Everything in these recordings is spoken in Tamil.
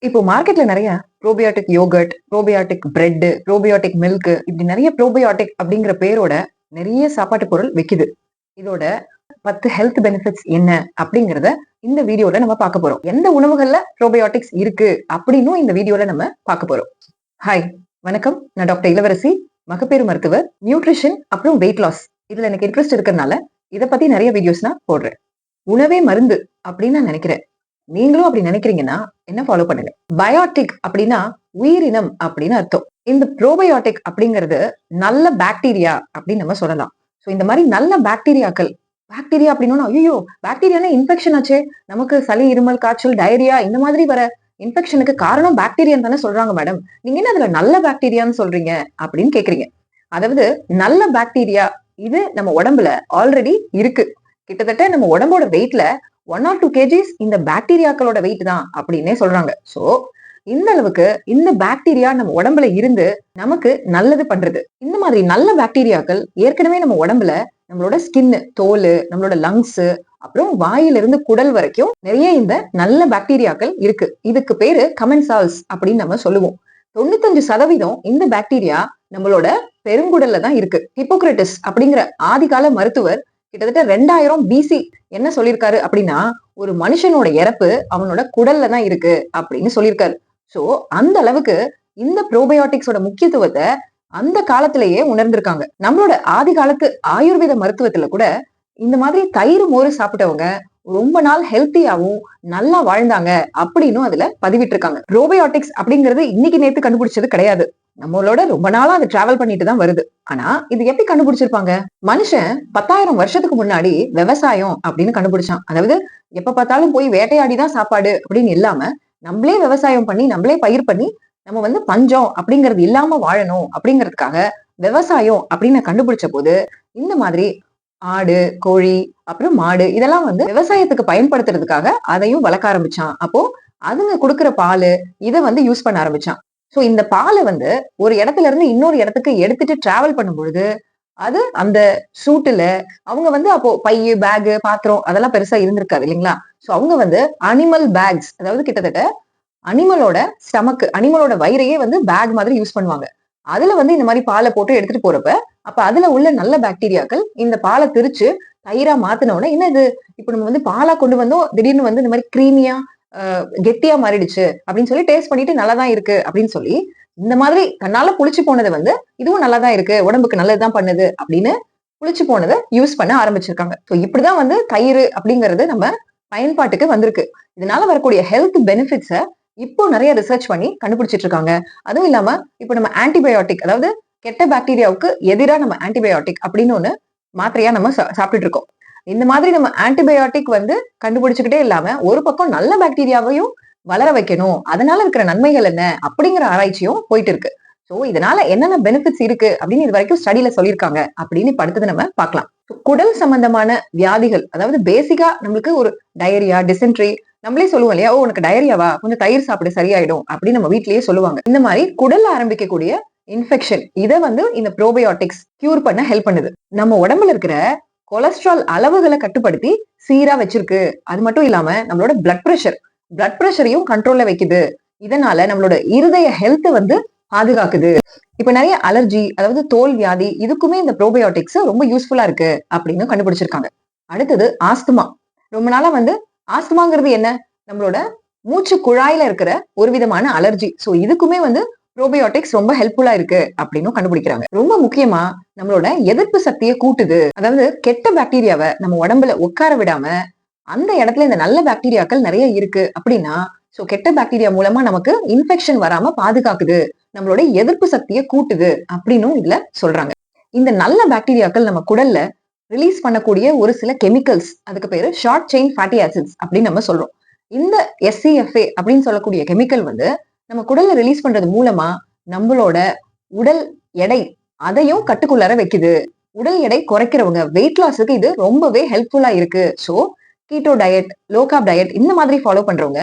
இப்போ மார்க்கெட்ல நிறைய probiotic yoghurt, probiotic bread, probiotic milk இப்படி நிறைய ப்ரோபயோட்டிக் அப்படிங்கிற பேரோட நிறைய சாப்பாட்டு பொருள் விக்குது. இதோட 10 ஹெல்த் பெனிஃபிட்ஸ் என்ன அப்படிங்கறத இந்த வீடியோல நம்ம பார்க்க போறோம். எந்த உணவுகள்ல ப்ரோபயோட்டிக்ஸ் இருக்கு அப்படின்னு இந்த வீடியோல நம்ம பார்க்க போறோம். ஹாய், வணக்கம். நான் டாக்டர் இளவரசி, மகப்பேறு மருத்துவர், நியூட்ரிஷன் அப்புறம் வெயிட் லாஸ் இதுல எனக்கு இன்ட்ரெஸ்ட் இருக்கிறதுனால இதை பத்தி நிறைய வீடியோஸ் நான் போடுறேன். உணவே மருந்து அப்படின்னு நான் நினைக்கிறேன். நீங்களும் அப்படி நினைக்கிறீங்கன்னா என்ன ஃபாலோ பண்ணுங்க. பயோட்டிக் அப்படின்னா உயிரினம் அப்படின்னு அர்த்தம். இந்த ப்ரோபயோட்டிக் அப்படிங்கிறது நல்ல பாக்டீரியா அப்படின்னு நம்ம சொல்லலாம். சோ இந்த மாதிரி நல்ல பாக்டீரியாக்கள், பாக்டீரியா அப்படின்னா ஐயோ பாக்டீரியானா இன்ஃபெக்ஷன் ஆச்சு, நமக்கு சளி, இருமல், காய்ச்சல், டயரியா இந்த மாதிரி வர இன்ஃபெக்ஷனுக்கு காரணம் பாக்டீரியான்னு தானே சொல்றாங்க மேடம், நீங்க என்ன அதுல நல்ல பாக்டீரியான்னு சொல்றீங்க அப்படின்னு கேக்குறீங்க. அதாவது நல்ல பாக்டீரியா இது நம்ம உடம்புல ஆல்ரெடி இருக்கு. கிட்டத்தட்ட நம்ம உடம்போட வெயிட்ல 1 or 2 kgs இந்த பாக்டீரியாக்களோட வெயிட் தான் அப்படின்னே சொல்றாங்க. சோ இந்த அளவுக்கு இந்த பாக்டீரியா நம்ம உடம்புல இருந்து நமக்கு நல்லது பண்றது. இந்த மாதிரி நல்ல பாக்டீரியாக்கள் ஏற்கனவே நம்ம உடம்புல நம்மளோட ஸ்கின், தோல், நம்மளோட லங்ஸ், அப்புறம் வாயிலிருந்து குடல் வரைக்கும் நிறைய இந்த நல்ல பாக்டீரியாக்கள் இருக்கு. இதுக்கு பேரு கமென்சால்ஸ் அப்படின்னு நம்ம சொல்லுவோம். 95% இந்த பாக்டீரியா நம்மளோட பெருங்குடல்ல தான் இருக்கு. ஹிப்போக்ரட்டிஸ் அப்படிங்கிற ஆதிகால மருத்துவர் கிட்டத்தட்ட 2000 BC என்ன சொல்லியிருக்காரு அப்படின்னா, ஒரு மனுஷனோட இறப்பு அவனோட குடல்ல தான் இருக்கு அப்படின்னு சொல்லியிருக்காரு. சோ அந்த அளவுக்கு இந்த ப்ரோபயோட்டிக்ஸோட முக்கியத்துவத்தை அந்த காலத்திலேயே உணர்ந்திருக்காங்க. நம்மளோட ஆதி காலத்து ஆயுர்வேத மருத்துவத்துல கூட இந்த மாதிரி தயிர், மோர் சாப்பிட்டவங்க ரொம்ப நாள் ஹெல்த்தியாவும் நல்லா வாழ்ந்தாங்க அப்படின்னு அதுல பதிவிட்டு இருக்காங்க. ப்ரோபயோட்டிக்ஸ் அப்படிங்கிறது இன்னைக்கு நேத்து கண்டுபிடிச்சது கிடையாது. நம்மளோட ரொம்ப நாளா அது டிராவல் பண்ணிட்டு தான் வருது. ஆனா இது எப்படி கண்டுபிடிச்சிருப்பாங்க? மனுஷன் 10,000 வருஷத்துக்கு முன்னாடி விவசாயம் அப்படின்னு கண்டுபிடிச்சான். அதாவது எப்ப பார்த்தாலும் போய் வேட்டையாடிதான் சாப்பாடு அப்படின்னு இல்லாம நம்மளே விவசாயம் பண்ணி நம்மளே பயிர் பண்ணி நம்ம பஞ்சம் அப்படிங்கிறது இல்லாம வாழணும் அப்படிங்கிறதுக்காக விவசாயம் அப்படின்னு கண்டுபிடிச்ச போது இந்த மாதிரி ஆடு, கோழி, அப்புறம் மாடு இதெல்லாம் விவசாயத்துக்கு பயன்படுத்துறதுக்காக அதையும் வளர்க்க ஆரம்பிச்சான். அப்போ அதுங்க கொடுக்குற பால் இதை யூஸ் பண்ண ஆரம்பிச்சான். சோ இந்த பாலை ஒரு இடத்துல இருந்து இன்னொரு இடத்துக்கு எடுத்துட்டு டிராவல் பண்ணும் பொழுது அது அந்த சூட்டுல அவங்க அப்போ பையு, பேக், பாத்திரம் அதெல்லாம் பெருசா இருந்திருக்காது இல்லைங்களா? சோ அவங்க அனிமல் பேக்ஸ், அதாவது கிட்டத்தட்ட அனிமலோட ஸ்டமக், அனிமலோட வயிறையே பேக் மாதிரி யூஸ் பண்ணுவாங்க. அதுல இந்த மாதிரி பாலை போட்டு எடுத்துட்டு போறப்ப அப்ப அதுல உள்ள நல்ல பாக்டீரியாக்கள் இந்த பாலை திரிச்சு தயிரா மாத்தின உடனே என்ன இது இப்ப நம்ம பாலா கொண்டு வந்தோம், திடீர்னு இந்த மாதிரி கிரீமியா கெட்டியா மாறிடுச்சு அப்படின்னு சொல்லி டேஸ்ட் பண்ணிட்டு நல்லாதான் இருக்கு அப்படின்னு சொல்லி இந்த மாதிரி தன்னால புளிச்சு போனதை இதுவும் நல்லாதான் இருக்கு, உடம்புக்கு நல்லதுதான் பண்ணுது அப்படின்னு புளிச்சு போனதை யூஸ் பண்ண ஆரம்பிச்சிருக்காங்க. சோ இப்படிதான் தயிர் அப்படிங்கிறது நம்ம பயன்பாட்டுக்கு வந்திருக்கு. இதனால வரக்கூடிய ஹெல்த் பெனிஃபிட்ஸ இப்போ நிறைய ரிசர்ச் பண்ணி கண்டுபிடிச்சிட்டு இருக்காங்க. அதுவும் இல்லாம இப்போ நம்ம ஆன்டிபயோட்டிக், அதாவது கெட்ட பாக்டீரியாவுக்கு எதிராக நம்ம ஆன்டிபயோட்டிக் அப்படின்னு ஒண்ணு மாத்திரையா நம்ம சாப்பிட்டுட்டு இருக்கோம். இந்த மாதிரி நம்ம ஆன்டிபயோட்டிக் கண்டுபிடிச்சுக்கிட்டே இல்லாம ஒரு பக்கம் நல்ல பாக்டீரியாவையும் வளர வைக்கணும், அதனால இருக்கிற நன்மைகள் என்ன அப்படிங்கிற ஆராய்ச்சியும் போயிட்டு இருக்கு. சோ இதனால என்னென்ன பெனிஃபிட்ஸ் இருக்கு அப்படின்னு இது வரைக்கும் ஸ்டடியில சொல்லியிருக்காங்க அப்படின்னு இப்ப அடுத்தது நம்ம பார்க்கலாம். குடல் சம்பந்தமான வியாதிகள், அதாவது பேசிக்கா நம்மளுக்கு ஒரு டயரியா, டிசென்ட்ரி நம்மளே சொல்லுவோம் இல்லையா, உனக்கு டயரியாவா, கொஞ்சம் தயிர் சாப்பிடு சரியாயிடும் அப்படின்னு நம்ம வீட்லயே சொல்லுவாங்க. இந்த மாதிரி குடல்ல ஆரம்பிக்கக்கூடிய இன்ஃபெக்ஷன் இதை இந்த ப்ரோபயோட்டிக்ஸ் கியூர் பண்ண ஹெல்ப் பண்ணுது. நம்ம உடம்புல இருக்கிற கொலஸ்ட்ரால் அளவுகளை கட்டுப்படுத்தி சீரா வச்சிருக்கு. அது மட்டும் இல்லாம நம்மளோட பிளட் பிரஷரையும் கண்ட்ரோல்ல வைக்குது. இதனால நம்மளோட இருதய ஹெல்த் பாதுகாக்குது. இப்ப நிறைய அலர்ஜி, அதாவது தோல் வியாதி இதுக்குமே இந்த ப்ரோபயோட்டிக்ஸ் ரொம்ப யூஸ்ஃபுல்லா இருக்கு அப்படின்னு கண்டுபிடிச்சிருக்காங்க. அடுத்தது ஆஸ்துமா. ரொம்ப நாளா ஆஸ்துமாங்கிறது என்ன, நம்மளோட மூச்சு குழாயில இருக்கிற ஒரு விதமான அலர்ஜி. சோ இதுக்குமே ப்ரோபயோட்டிக்ஸ் ரொம்ப ஹெல்ப்ஃபுல்லா இருக்கு அப்படின்னு கண்டுபிடிக்கிறாங்க. ரொம்ப முக்கியமா நம்மளோட எதிர்ப்பு சக்தியை கூட்டுது. அதாவது கெட்ட பாக்டீரியாவை நம்ம உடம்புல உட்கார விடாம அந்த இடத்துல இந்த நல்ல பாக்டீரியாக்கள் நிறைய இருக்கு அப்படின்னா, சோ கெட்ட பாக்டீரியா மூலமா நமக்கு இன்ஃபெக்ஷன் வராம பாதுகாக்குது, நம்மளோட எதிர்ப்பு சக்தியை கூட்டுது அப்படின்னு இதுல சொல்றாங்க. இந்த நல்ல பாக்டீரியாக்கள் நம்ம குடல்ல ரிலீஸ் பண்ணக்கூடிய ஒரு சில கெமிக்கல்ஸ், அதுக்கு பேரு ஷார்ட் செயின் ஃபேட்டி ஆசிட்ஸ் அப்படின்னு நம்ம சொல்றோம். இந்த SCFA அப்படின்னு சொல்லக்கூடிய கெமிக்கல் நம்ம குடல்ல ரிலீஸ் பண்றது மூலமா நம்மளோட உடல் எடை அதையும் கட்டுக்குள்ளார வைக்குது. உடல் எடை குறைக்கிறவங்க, வெயிட் லாஸுக்கு இது ரொம்பவே ஹெல்ப்ஃபுல்லா இருக்கு. So keto diet, low corp diet இந்த மாதிரி ஃபாலோ பண்றவங்க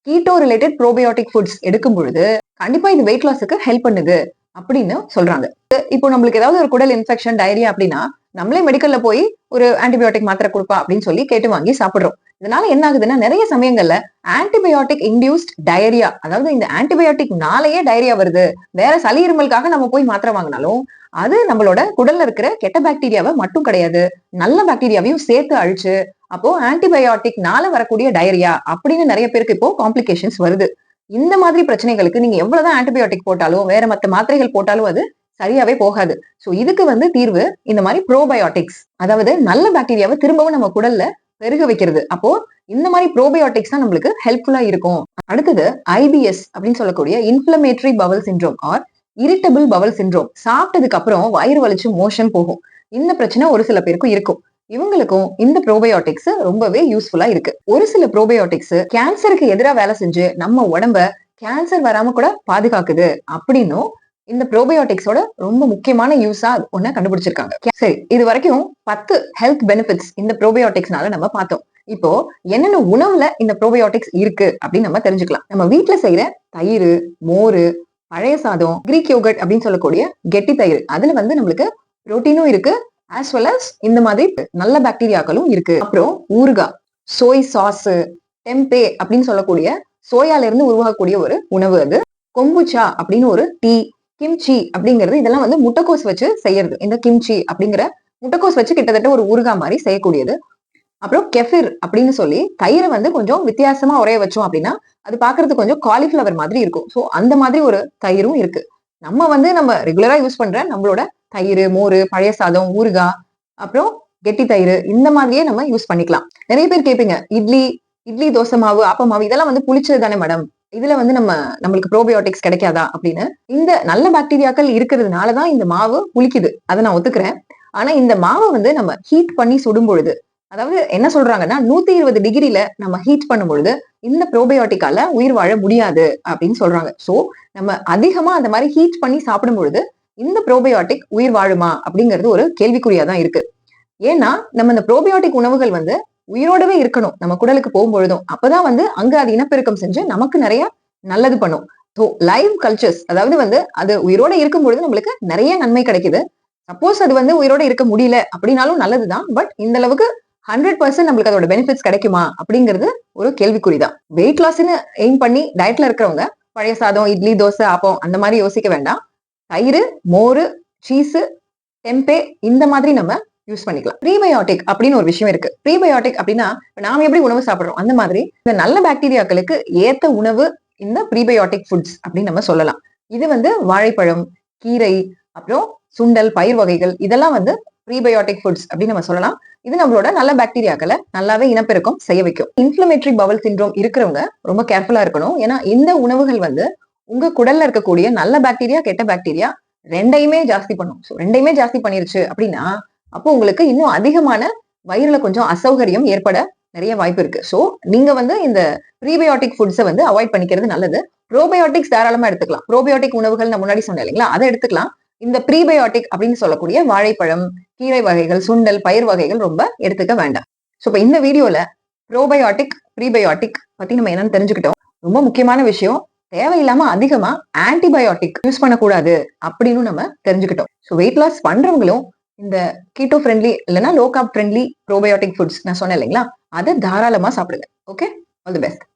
கீட்டோ ரிலேட்டட் ப்ரோபயோட்டிக் ஃபுட்ஸ் எடுக்கும் பொழுது கண்டிப்பா இது வெயிட் லாஸுக்கு ஹெல்ப் பண்ணுது அப்படின்னு சொல்றாங்க. இப்போ நம்மளுக்கு ஏதாவது ஒரு குடல் இன்ஃபெக்ஷன், டயரியா அப்படின்னா நம்மளே மெடிக்கல்ல போய் ஒரு ஆன்டிபயோட்டிக் மாத்திரை கொடுப்பா அப்படின்னு சொல்லி கேட்டு வாங்கி சாப்பிடுறோம். இதனால என்ன ஆகுதுன்னா நிறைய சமயங்கள்ல ஆன்டிபயோட்டிக் இன்டியூஸ்ட் டயரியா, அதாவது இந்த ஆன்டிபயோட்டிக்னாலேயே டயரியா வருது, வேற சளி இருமலுக்காக நம்ம போய் மாத்திரை வாங்கினாலும் அது நம்மளோட குடல்ல இருக்கிற கெட்ட பாக்டீரியாவை மட்டும் கிடையாது, நல்ல பாக்டீரியாவையும் சேர்த்து அழிச்சு, அப்போ ஆன்டிபயோட்டிக்னால வரக்கூடிய டயரியா அப்படின்னு நிறைய பேருக்கு இப்போ காம்ப்ளிகேஷன்ஸ் வருது. இந்த மாதிரி பிரச்சனைகளுக்கு நீங்க எவ்வளவுதான் ஆன்டிபயோட்டிக் போட்டாலும் வேற மத்த மாத்திரைகள் போட்டாலும் அது சரியாவே போகாது. சோ இதுக்கு வந்து தீர்வு இந்த மாதிரி ப்ரோபயோட்டிக்ஸ், அதாவது நல்ல பாக்டீரியாவை திரும்பவும் நம்ம குடல்ல பெருக வைக்கிறது. அப்போ இந்த மாதிரி ப்ரோபயோட்டிக்ஸ் தான் நம்மளுக்கு ஹெல்ப்ஃபுல்லா இருக்கும். அடுத்தது IBS அப்படின்னு சொல்லக்கூடிய inflammatory bowel syndrome or irritable bowel syndrome. சாப்பிட்டதுக்கு அப்புறம் வயிறு வலிச்சு மோஷன் போகும். இந்த பிரச்சனை ஒரு சில பேருக்கும் இருக்கும். இவங்களுக்கும் இந்த ப்ரோபயோட்டிக்ஸ் ரொம்பவே யூஸ்ஃபுல்லா இருக்கு. ஒரு சில ப்ரோபயோட்டிக்ஸ் கேன்சருக்கு எதிராக வேலை செஞ்சு நம்ம உடம்ப கேன்சர் வராம கூட பாதுகாக்குது அப்படின்னும் இந்த ப்ரோபயோட்டிக்ஸோட ரொம்ப முக்கியமான யூஸா ஒண்ணு கண்டுபிடிச்சிருக்காங்க. சரி, இது வரைக்கும் 10 ஹெல்த் பெனிஃபிட்ஸ் இந்த ப்ரோபயோட்டிக்ஸ்னால நம்ம பார்த்தோம். இப்போ என்னென்ன உணவுல இந்த ப்ரோபயோட்டிக்ஸ் இருக்கு அப்படின்னு நம்ம தெரிஞ்சுக்கலாம். நம்ம வீட்டுல செய்யற தயிர், மோர், பழைய சாதம், கிரீக் யோகர்ட் அப்படின்னு சொல்லக்கூடிய கெட்டி தயிர், அதுல வந்து நம்மளுக்கு புரோட்டீனும் இருக்கு, ஆஸ் வெல் அஸ் இந்த மாதிரி நல்ல பாக்டீரியாக்களும் இருக்கு. அப்புறம் ஊறுகாய், சோய் சாஸ், டெம்பே அப்படின்னு சொல்லக்கூடிய சோயால இருந்து உருவாகக்கூடிய ஒரு உணவு அது, கொம்புச்சா அப்படின்னு ஒரு டீ, கிம்ச்சி அப்படிங்கிறது இதெல்லாம் வந்து முட்டைக்கோஸ் வச்சு செய்யறது. இந்த கிம்ச்சி அப்படிங்கிற முட்டைக்கோஸ் வச்சு கிட்டத்தட்ட ஒரு ஊறுகாய் மாதிரி செய்யக்கூடியது. அப்புறம் கெஃபிர் அப்படின்னு சொல்லி தயிரை வந்து கொஞ்சம் வித்தியாசமா உரைய வச்சோம் அப்படின்னா அது பாக்குறதுக்கு கொஞ்சம் காலிஃபிளவர் மாதிரி இருக்கும். சோ அந்த மாதிரி ஒரு தயிரும் இருக்கு. நம்ம ரெகுலரா யூஸ் பண்ற நம்மளோட தயிர், மோர், பழைய சாதம், ஊறுகாய், அப்புறம் கெட்டி தயிர் இந்த மாதிரியே நம்ம யூஸ் பண்ணிக்கலாம். நிறைய பேர் கேட்பீங்க, இட்லி தோசை மாவு, ஆப்ப மாவு இதெல்லாம் வந்து புளிச்சது தானே மேடம், இதுல வந்து நம்மளுக்கு ப்ரோபயோட்டிக்ஸ் கிடைக்காதா அப்படின்னு. இந்த நல்ல பாக்டீரியாக்கள் இருக்கிறதுனாலதான் இந்த மாவு புளிக்குது, அதை நான் ஒத்துக்கிறேன். ஆனா இந்த மாவை வந்து நம்ம ஹீட் பண்ணி சுடும் பொழுது, அதாவது என்ன சொல்றாங்கன்னா 120 டிகிரில நம்ம ஹீட் பண்ணும் பொழுது இந்த ப்ரோபயோட்டிக்கால உயிர் வாழ முடியாது அப்படின்னு சொல்றாங்க. சோ நம்ம அதிகமா அந்த மாதிரி ஹீட் பண்ணி சாப்பிடும் பொழுது இந்த ப்ரோபயோட்டிக் உயிர் வாழுமா அப்படிங்கிறது ஒரு கேள்விக்குறியா தான் இருக்கு. ஏன்னா நம்ம இந்த ப்ரோபயோட்டிக் உணவுகள் வந்து உயிரோடவே இருக்கணும் நம்ம குடலுக்கு போகும்பொழுதும், அப்பதான் வந்து அங்க அது இனப்பெருக்கம் செஞ்சு நமக்கு நிறைய நல்லது பண்ணும். ஸோ லைவ் கல்ச்சர்ஸ், அதாவது வந்து அது உயிரோட இருக்கும் பொழுது நம்மளுக்கு நிறைய நன்மை கிடைக்குது. சப்போஸ் அது வந்து உயிரோட இருக்க முடியல அப்படின்னாலும் நல்லதுதான். பட் இந்த அளவுக்கு 100% நம்மளுக்கு அதோட பெனிஃபிட்ஸ் கிடைக்குமா அப்படிங்கிறது ஒரு கேள்விக்குறிதான். வெயிட் லாஸ்ன்னு எய்ம் பண்ணி டயட்ல இருக்கிறவங்க பழைய சாதம், இட்லி, தோசை, ஆப்பம் அந்த மாதிரி யோசிக்க வேண்டாம். தயிர், மோர், சீஸ், டெம்பே இந்த மாதிரி நம்ம யூஸ் பண்ணிக்கலாம். ப்ரீபயோட்டிக் அப்படின்னு ஒரு விஷயம் இருக்கு. ப்ரீபயோட்டிக் அப்படின்னா நாம எப்படி உணவு சாப்பிடுறோம் அந்த மாதிரி இந்த நல்ல பாக்டீரியாக்களுக்கு ஏத்த உணவு இந்த ப்ரீபயோட்டிக் ஃபுட்ஸ் அப்படின்னு நம்ம சொல்லலாம். இது வந்து வாழைப்பழம், கீரை, அப்புறம் சுண்டல், பயிர் வகைகள் இதெல்லாம் வந்து ப்ரீபயோட்டிக் ஃபுட்ஸ் அப்படின்னு நம்ம சொல்லலாம். இது நம்மளோட நல்ல பாக்டீரியாக்களை நல்லாவே இனப்பெருக்கம் செய்ய வைக்கும். இன்ஃபிளமேட்டரி பவல் சிண்ட்ரோம் இருக்கிறவங்க ரொம்ப கேர்ஃபுல்லா இருக்கணும். ஏன்னா இந்த உணவுகள் வந்து உங்க குடல்ல இருக்கக்கூடிய நல்ல பாக்டீரியா, கெட்ட பாக்டீரியா ரெண்டையுமே ஜாஸ்தி பண்ணும். ரெண்டையுமே ஜாஸ்தி பண்ணிருச்சு அப்படின்னா அப்போ உங்களுக்கு இன்னும் அதிகமான வயிறுல கொஞ்சம் அசௌகரியம் ஏற்பட நிறைய வாய்ப்பு இருக்கு. சோ நீங்க வந்து இந்த ப்ரீபயோட்டிக் ஃபுட்ஸை வந்து அவாய்ட் பண்ணிக்கிறது நல்லது. ப்ரோபயோட்டிக்ஸ் தாராளமா எடுத்துக்கலாம். ப்ரோபயோட்டிக் உணவுகள் நான் முன்னாடி சொன்னேன் இல்லைங்களா, அதை எடுத்துக்கலாம். இந்த ப்ரீபயோட்டிக் அப்படின்னு சொல்லக்கூடிய வாழைப்பழம், கீரை வகைகள், சுண்டல், பயிர் வகைகள் ரொம்ப எடுத்துக்க வேண்டாம். சோ இப்ப இந்த வீடியோல ப்ரோபயோட்டிக், ப்ரீபயோட்டிக் பத்தி நம்ம என்னன்னு தெரிஞ்சுக்கிட்டோம். ரொம்ப முக்கியமான விஷயம், தேவையில்லாம அதிகமா ஆன்டிபயோட்டிக் யூஸ் பண்ணக்கூடாது அப்படின்னு நம்ம தெரிஞ்சுக்கிட்டோம். ஸோ வெயிட் லாஸ் பண்றவங்களும் இந்த கீட்டோ ஃப்ரெண்ட்லி இல்லைன்னா low corp friendly probiotic foods நான் சொன்னேன் இல்லைங்களா, அதை தாராளமா சாப்பிடுங்க. Okay, all the best.